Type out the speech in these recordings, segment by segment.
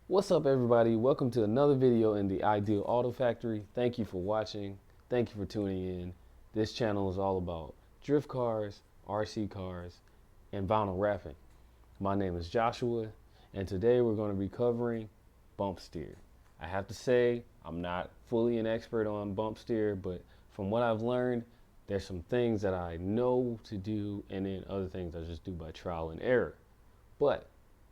What's up, everybody? Welcome to another video in the Ideal Auto Factory. Thank you for watching. Thank you for tuning in. This channel is all about drift cars, RC cars, and vinyl wrapping. My name is Joshua, and today we're going to be covering Bumpsteer. I have to say, I'm not fully an expert on Bumpsteer, but from what I've learned, there's some things that I know to do, and then other things I just do by trial and error. But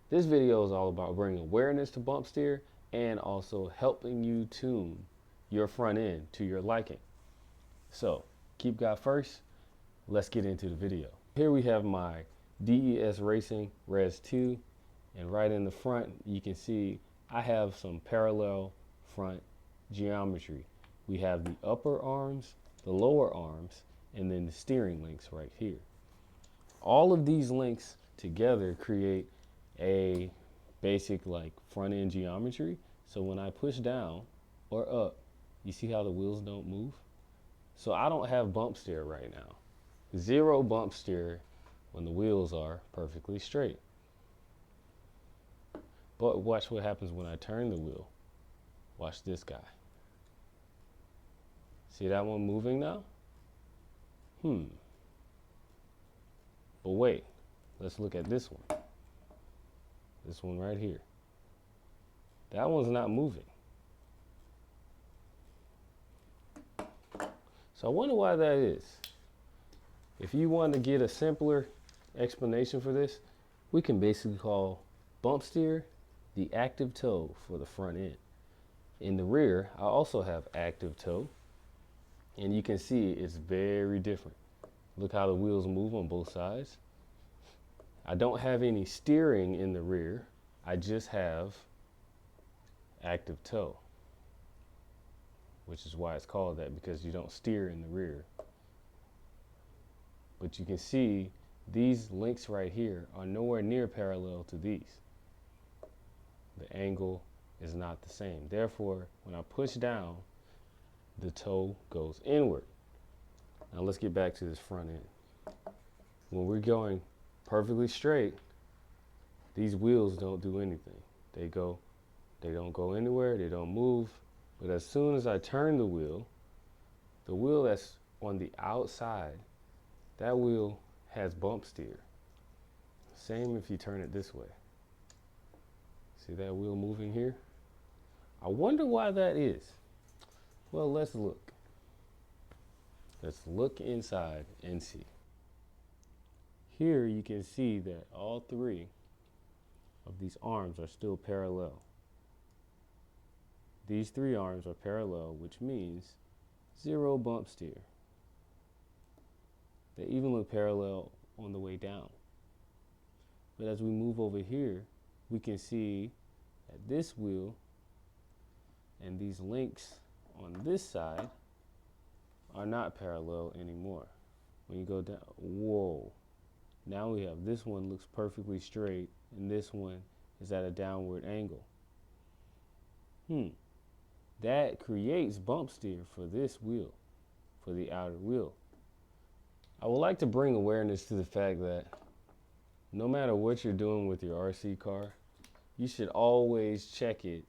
this video is all about bringing awareness to Bumpsteer and also helping you tune your front end to your liking. So, keep God first. Let's get into the video. Here we have my DES Racing Res 2, and right in the front you can see I have some parallel front geometry. We have the upper arms, the lower arms, and then the steering links right here. All of these links together create a basic like front end geometry. So when I push down or up, you see how the wheels don't move? So I don't have bump steer right now. Zero bump steer when the wheels are perfectly straight. But watch what happens when I turn the wheel. Watch this guy. See that one moving now? But wait, let's look at this one. This one right here. That one's not moving. So I wonder why that is. If you want to get a simpler explanation for this, we can basically call bump steer the active toe for the front end. In the rear, I also have active toe, and you can see it's very different. Look how the wheels move on both sides. I don't have any steering in the rear. I just have active toe, which is why it's called that, because you don't steer in the rear. But you can see these links right here are nowhere near parallel to these. The angle is not the same. Therefore, when I push down, the toe goes inward. Now let's get back to this front end. When we're going perfectly straight, these wheels don't do anything. They don't go anywhere, they don't move. But as soon as I turn the wheel that's on the outside, that wheel has bump steer. Same if you turn it this way. See that wheel moving here? I wonder why that is. Well, let's look. Let's look inside and see. Here you can see that all three of these arms are still parallel. These three arms are parallel, which means zero bump steer. They even look parallel on the way down. But as we move over here, we can see that this wheel and these links on this side are not parallel anymore. When you go down, whoa. Now we have this one looks perfectly straight and this one is at a downward angle. That creates bump steer for this wheel, for the outer wheel. I would like to bring awareness to the fact that no matter what you're doing with your RC car, you should always check it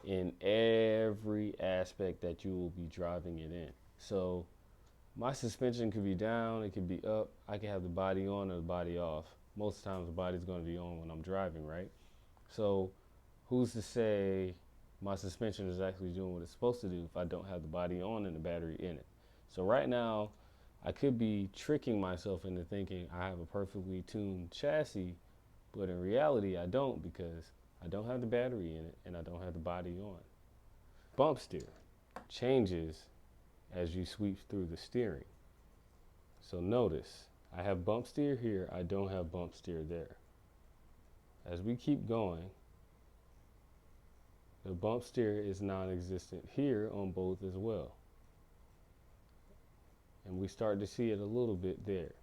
in every aspect that you will be driving it in. So my suspension could be down, it could be up, I can have the body on or the body off. Most of the times the body's going to be on when I'm driving, right? So who's to say my suspension is actually doing what it's supposed to do if I don't have the body on and the battery in it? So right now, I could be tricking myself into thinking I have a perfectly tuned chassis, but in reality I don't, because I don't have the battery in it and I don't have the body on. Bump steer changes as you sweep through the steering. So notice, I have bump steer here, I don't have bump steer there. As we keep going, the bump steer is non-existent here on both as well. And we start to see it a little bit there.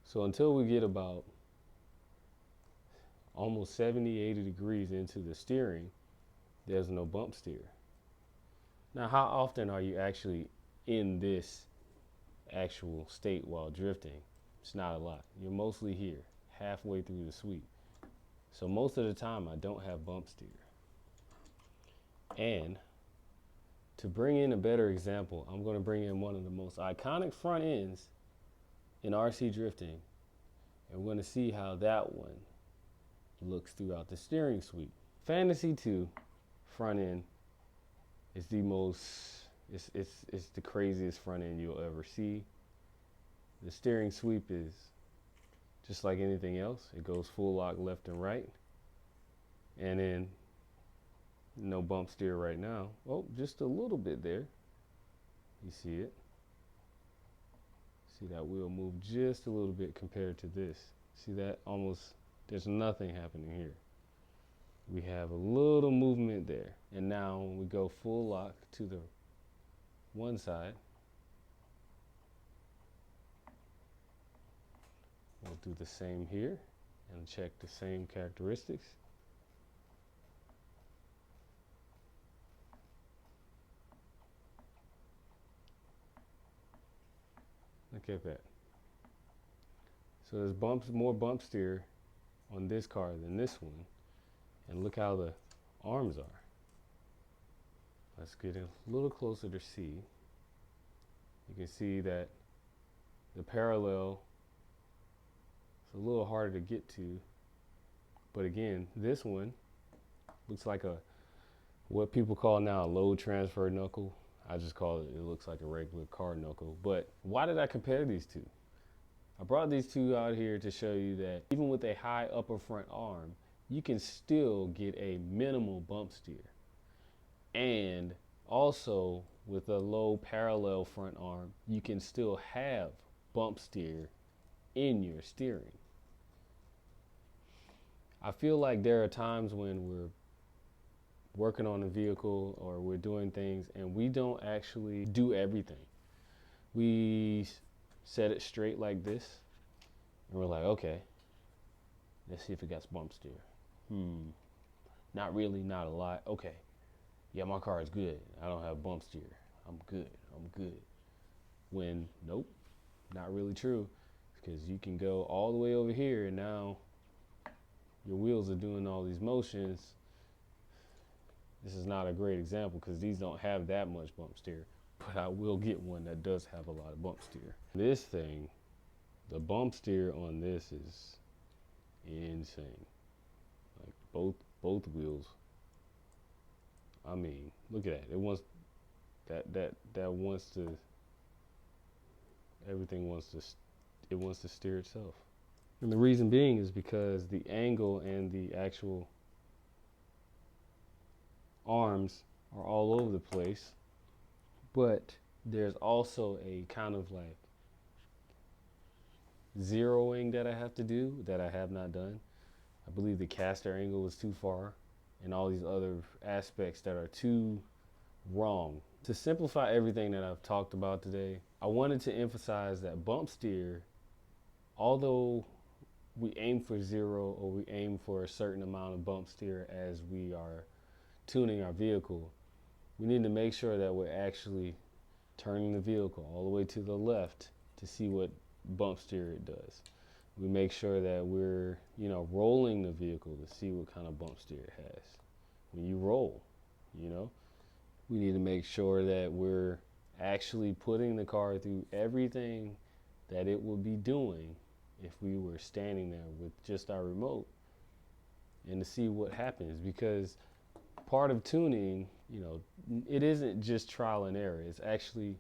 So until we get about almost 70, 80 degrees into the steering, there's no bump steer. Now, how often are you actually in this actual state while drifting? It's not a lot. You're mostly here, halfway through the sweep. So most of the time I don't have bump steer. And to bring in a better example, I'm going to bring in one of the most iconic front ends in RC drifting, and we're going to see how that one looks throughout the steering sweep. Fantasy 2 front end is the most, it's the craziest front end you'll ever see. The steering sweep is just like anything else. It goes full lock left and right. And then no bump steer right now. Oh, just a little bit there. You see it. See that wheel move just a little bit compared to this. See that? Almost, there's nothing happening here. We have a little movement there. And now when we go full lock to the one side, we'll do the same here and check the same characteristics. Look at that. So there's more bump steer on this car than this one. And look how the arms are. Let's get a little closer to see. You can see that the parallel is a little harder to get to. But again, this one looks like what people call now a load transfer knuckle. I just call it looks like a regular car knuckle. But why did I compare these two? I brought these two out here to show you that even with a high upper front arm, you can still get a minimal bump steer. And also with a low parallel front arm, you can still have bump steer in your steering. I feel like there are times when we're working on a vehicle or we're doing things and we don't actually do everything. We set it straight like this and we're like, okay, let's see if it got bump steer. Not really, not a lot. Okay, yeah, my car is good. I don't have bump steer. I'm good. When, nope, not really true, because you can go all the way over here and now your wheels are doing all these motions. This is not a great example because these don't have that much bump steer, but I will get one that does have a lot of bump steer. This thing, the bump steer on this is insane. Like both wheels. I mean, look at that. It wants that wants to, everything wants to, it wants to steer itself. And the reason being is because the angle and the actual arms are all over the place, but there's also a kind of like zeroing that I have to do that I have not done. I believe the caster angle is too far and all these other aspects that are too wrong. To simplify everything that I've talked about today, I wanted to emphasize that bump steer, although we aim for 0 or we aim for a certain amount of bump steer as we are tuning our vehicle, we need to make sure that we're actually turning the vehicle all the way to the left to see what bump steer it does. We make sure that we're, rolling the vehicle to see what kind of bump steer it has. When you roll, we need to make sure that we're actually putting the car through everything that it would be doing if we were standing there with just our remote, and to see what happens. Because part of tuning, it isn't just trial and error. It's actually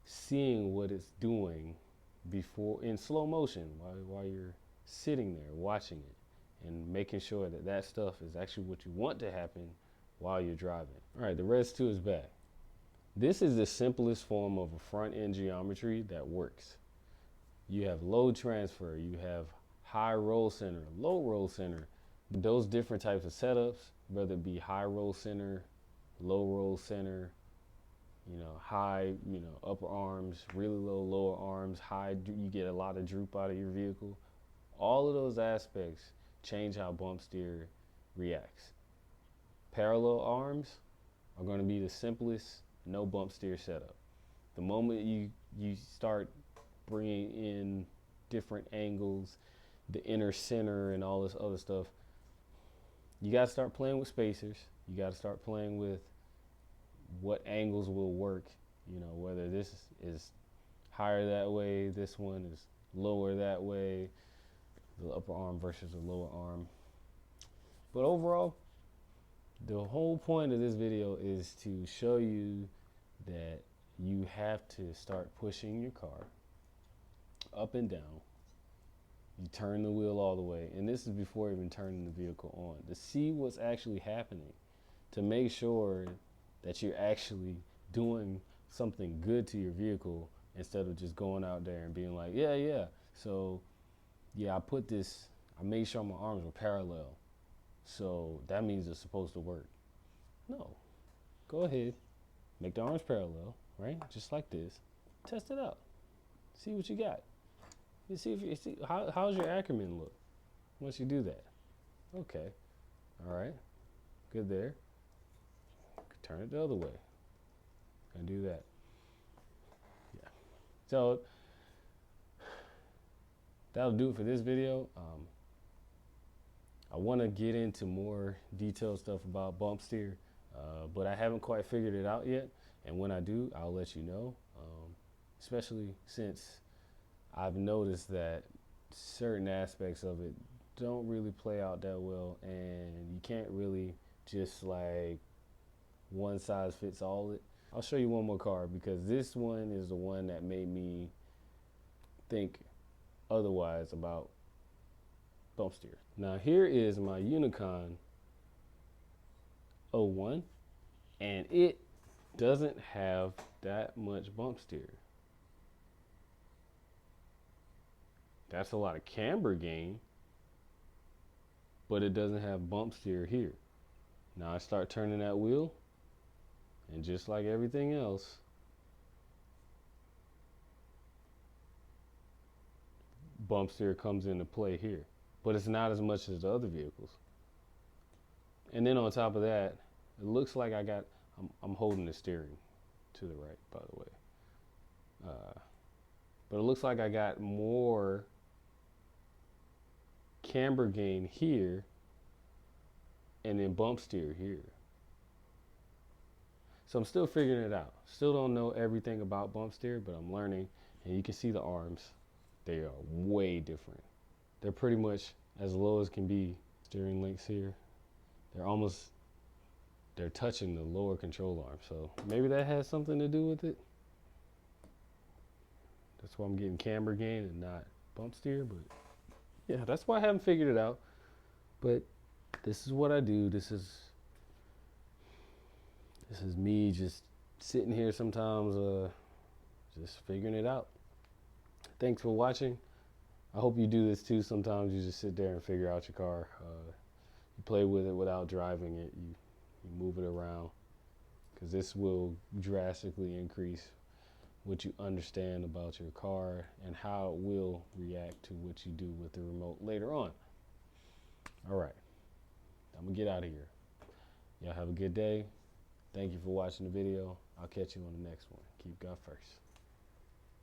seeing what it's doing before in slow motion while you're sitting there watching it and making sure that that stuff is actually what you want to happen while you're driving. All right, the Res 2 is back. This is the simplest form of a front end geometry that works. You have load transfer, you have high roll center, low roll center. Those different types of setups, whether it be high roll center, low roll center, high, upper arms, really low lower arms, high, you get a lot of droop out of your vehicle. All of those aspects change how bump steer reacts. Parallel arms are going to be the simplest no bump steer setup. The moment you start bringing in different angles, the inner center and all this other stuff, You got to start playing with spacers. You got to start playing with what angles will work. You know, whether this is higher that way, this one is lower that way, the upper arm versus the lower arm. But overall, the whole point of this video is to show you that you have to start pushing your car up and down. You turn the wheel all the way, and this is before even turning the vehicle on, to see what's actually happening, to make sure that you're actually doing something good to your vehicle instead of just going out there and being like, yeah, so yeah, I made sure my arms were parallel, so that means it's supposed to work. No, go ahead, make the arms parallel, right? Just like this. Test it out. See what you got. You see if you see how's your acumen look once you do that. Okay, all right, good there. Turn it the other way and do that. Yeah. So that'll do it for this video. I want to get into more detailed stuff about Bumpsteer, but I haven't quite figured it out yet. And when I do, I'll let you know, especially since I've noticed that certain aspects of it don't really play out that well, and you can't really just like one size fits all it. I'll show you one more car because this one is the one that made me think otherwise about Bumpsteer. Now here is my Unicon 01, and it doesn't have that much Bumpsteer. That's a lot of camber gain, but it doesn't have Bumpsteer here. Now I start turning that wheel, and just like everything else, Bumpsteer comes into play here, but it's not as much as the other vehicles. And then on top of that, it looks like I'm holding the steering to the right, by the way. But it looks like I got more camber gain here and then Bumpsteer here. So I'm still figuring it out. Still don't know everything about Bumpsteer, but I'm learning. And you can see the arms. They are way different. They're pretty much as low as can be. Steering links here. They're touching the lower control arm. So maybe that has something to do with it. That's why I'm getting camber gain and not Bumpsteer. But yeah, that's why I haven't figured it out. But this is what I do. This is me just sitting here sometimes, just figuring it out. Thanks for watching. I hope you do this too. Sometimes you just sit there and figure out your car. You play with it without driving it. You move it around, because this will drastically increase what you understand about your car and how it will react to what you do with the remote later on. All right, I'm gonna get out of here. Y'all have a good day. Thank you for watching the video. I'll catch you on the next one. Keep God first.